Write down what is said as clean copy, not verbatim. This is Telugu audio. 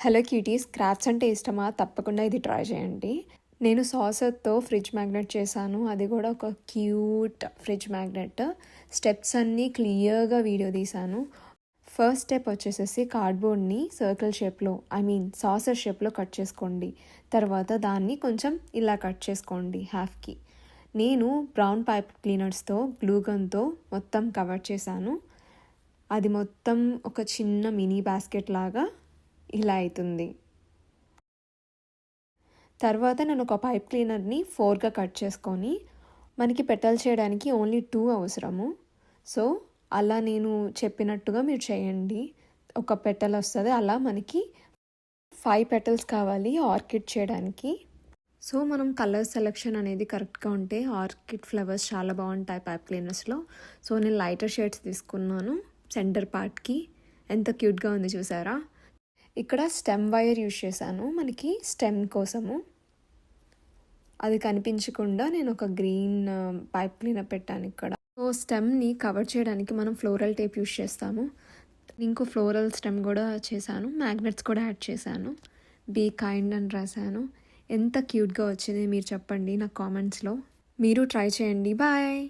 హలో క్యూటీస్, క్రాఫ్ట్స్ అంటే ఇష్టమా? తప్పకుండా ఇది ట్రై చేయండి. నేను సాసర్తో ఫ్రిడ్జ్ మ్యాగ్నెట్ చేశాను. అది కూడా ఒక క్యూట్ ఫ్రిడ్జ్ మ్యాగ్నెట్. స్టెప్స్ అన్నీ క్లియర్గా వీడియో తీశాను. ఫస్ట్ స్టెప్ వచ్చేసేసి కార్డ్బోర్డ్ని సర్కిల్ షేప్లో సాసర్ షేప్లో కట్ చేసుకోండి. తర్వాత దాన్ని కొంచెం ఇలా కట్ చేసుకోండి హాఫ్కి. నేను బ్రౌన్ పైప్ క్లీనర్స్తో గ్లూగన్తో మొత్తం కవర్ చేశాను. అది మొత్తం ఒక చిన్న మినీ బాస్కెట్ లాగా ఇలా అవుతుంది. తర్వాత నేను ఒక పైప్ క్లీనర్ని 4గా కట్ చేసుకొని, మనకి పెటల్స్ చేయడానికి ఓన్లీ 2 అవసరము. సో అలా నేను చెప్పినట్టుగా మీరు చేయండి. ఒక పెటల్ వస్తుంది. అలా మనకి 5 పెటల్స్ కావాలి ఆర్కిడ్ చేయడానికి. సో మనం కలర్ సెలెక్షన్ అనేది కరెక్ట్గా ఉంటే ఆర్కిడ్ ఫ్లవర్స్ చాలా బాగుంటాయి పైప్ క్లీనర్స్లో. సో నేను లైటర్ షేడ్స్ తీసుకున్నాను సెంటర్ పార్ట్కి. ఎంత క్యూట్గా ఉంది చూసారా? ఇక్కడ స్టెమ్ వైర్ యూజ్ చేశాను మనకి స్టెమ్ కోసము. అది కనిపించకుండా నేను ఒక గ్రీన్ పైప్ క్లీనర్ పెట్టాను ఇక్కడ. సో స్టెమ్ని కవర్ చేయడానికి మనం ఫ్లోరల్ టేప్ యూజ్ చేస్తాము. ఇంకో ఫ్లోరల్ స్టెమ్ కూడా చేశాను. మ్యాగ్నెట్స్ కూడా యాడ్ చేశాను. బీ కైండ్ అని రాశాను. ఎంత క్యూట్గా వచ్చింది మీరు చెప్పండి నాకు కామెంట్స్లో. మీరు ట్రై చేయండి. బాయ్.